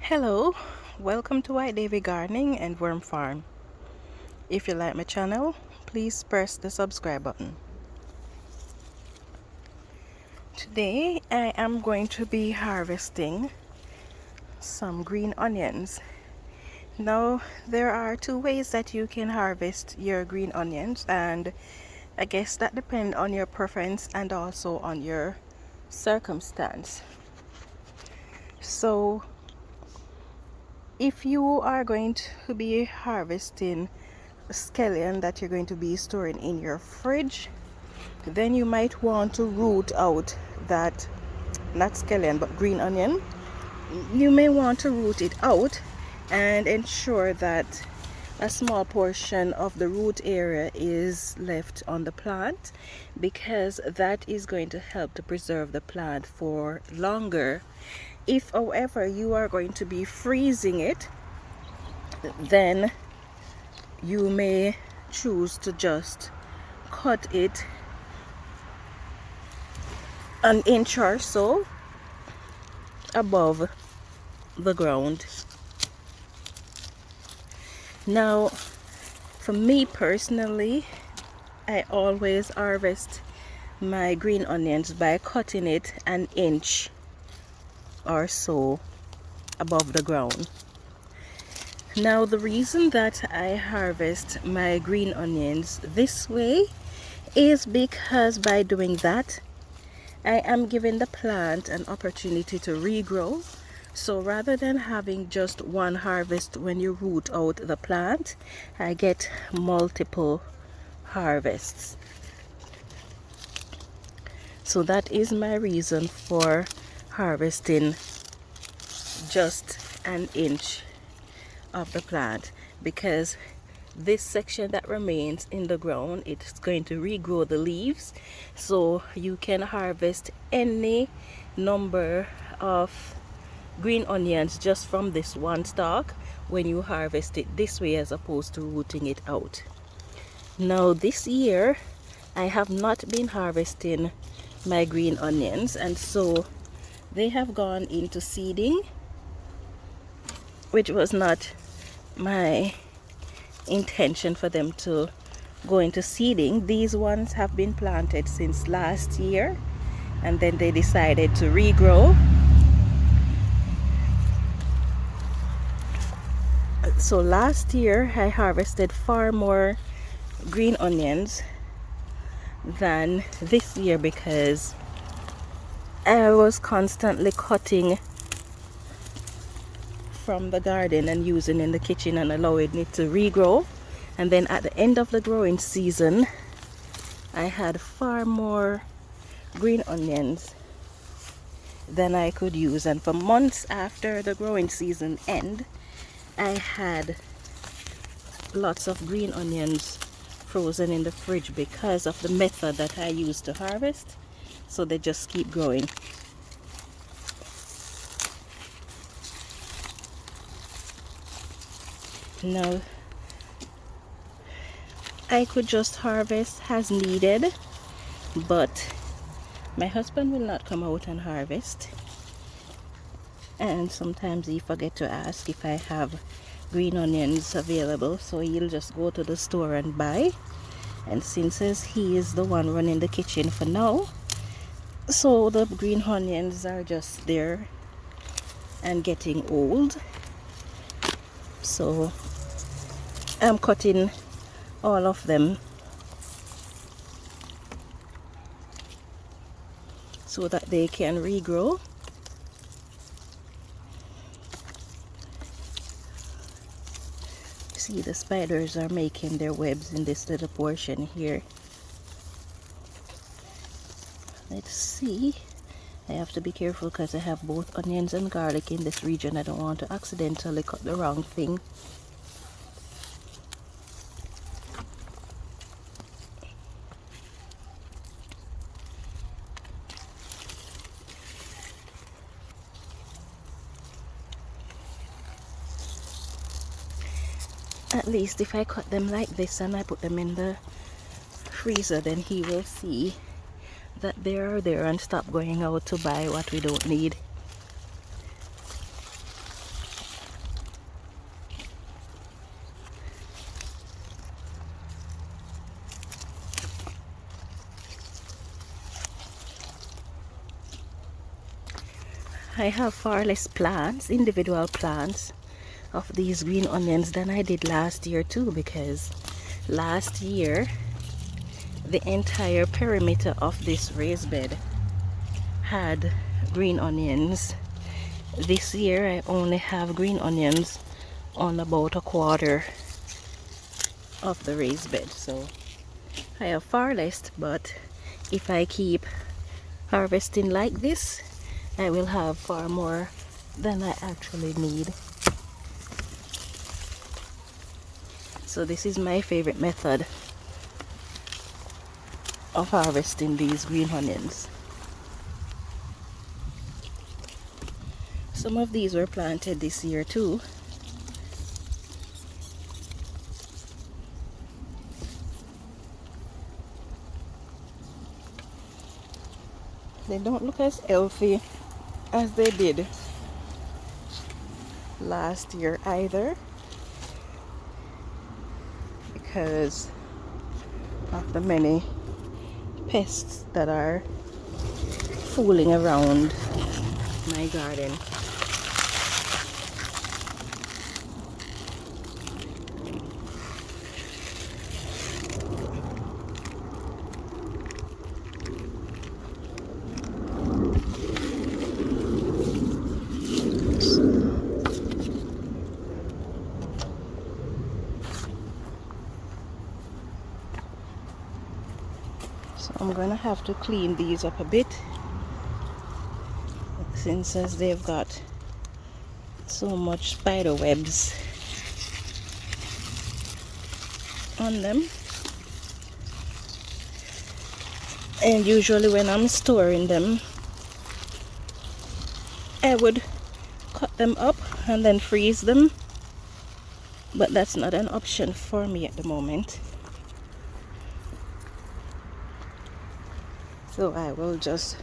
Hello, welcome to White Davy Gardening and Worm Farm. If you like my channel, please press the subscribe button. Today I am going to be harvesting some green onions. Now there are two ways that you can harvest your green onions, and I guess that depends on your preference and also on your circumstance. So if you are going to be harvesting a scallion that you're going to be storing in your fridge, then you might want to root out that, not scallion but green onion. You may want to root it out and ensure that a small portion of the root area is left on the plant, because that is going to help to preserve the plant for longer. If however you are going to be freezing it, then you may choose to just cut it an inch or so above the ground. Now for me personally, I always harvest my green onions by cutting it an inch or so above the ground. Now the reason that I harvest my green onions this way is because by doing that I am giving the plant an opportunity to regrow. So rather than having just one harvest when you root out the plant, I get multiple harvests. So that is my reason for harvesting just an inch of the plant, because this section that remains in the ground, it's going to regrow the leaves. So you can harvest any number of green onions just from this one stalk when you harvest it this way, as opposed to rooting it out. Now this year I have not been harvesting my green onions, and so they have gone into seeding, which was not my intention for them to go into seeding. These ones have been planted since last year, and then they decided to regrow. So last year I harvested far more green onions than this year, because I was constantly cutting from the garden and using in the kitchen and allowing it to regrow. And then at the end of the growing season I had far more green onions than I could use, and for months after the growing season end I had lots of green onions frozen in the fridge because of the method that I used to harvest. So they just keep growing. Now I could just harvest as needed, but my husband will not come out and harvest, and sometimes he forget to ask if I have green onions available, so he'll just go to the store and buy. And since he is the one running the kitchen for now, so the green onions are just there and getting old. So I'm cutting all of them so that they can regrow. See, the spiders are making their webs in this little portion here. Let's see. I have to be careful because I have both onions and garlic in this region. I don't want to accidentally cut the wrong thing. At least if I cut them like this and I put them in the freezer, then he will see that they are there and stop going out to buy what we don't need. I have far less plants, individual plants of these green onions than I did last year too, because last year the entire perimeter of this raised bed had green onions. This year I only have green onions on about a quarter of the raised bed, so I have far less, but if I keep harvesting like this, I will have far more than I actually need. So this is my favorite method of harvesting these green onions. Some of these were planted this year too. They don't look as healthy as they did last year either, because of the many pests that are fooling around my garden. So I'm gonna have to clean these up a bit, since as they've got so much spider webs on them. And usually when I'm storing them, I would cut them up and then freeze them, but that's not an option for me at the moment. So I will just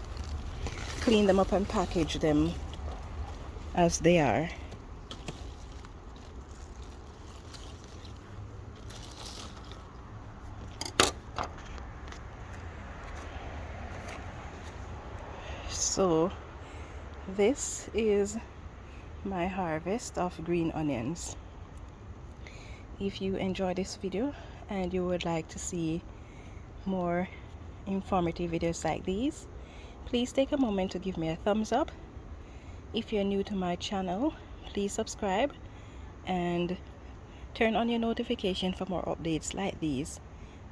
clean them up and package them as they are. So this is my harvest of green onions. If you enjoy this video and you would like to see more informative videos like these, please take a moment to give me a thumbs up. If you're new to my channel, please subscribe and turn on your notification for more updates like these.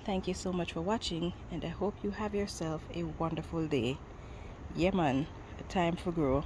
Thank you so much for watching, and I hope you have yourself a wonderful day. Yeah man, time for grow.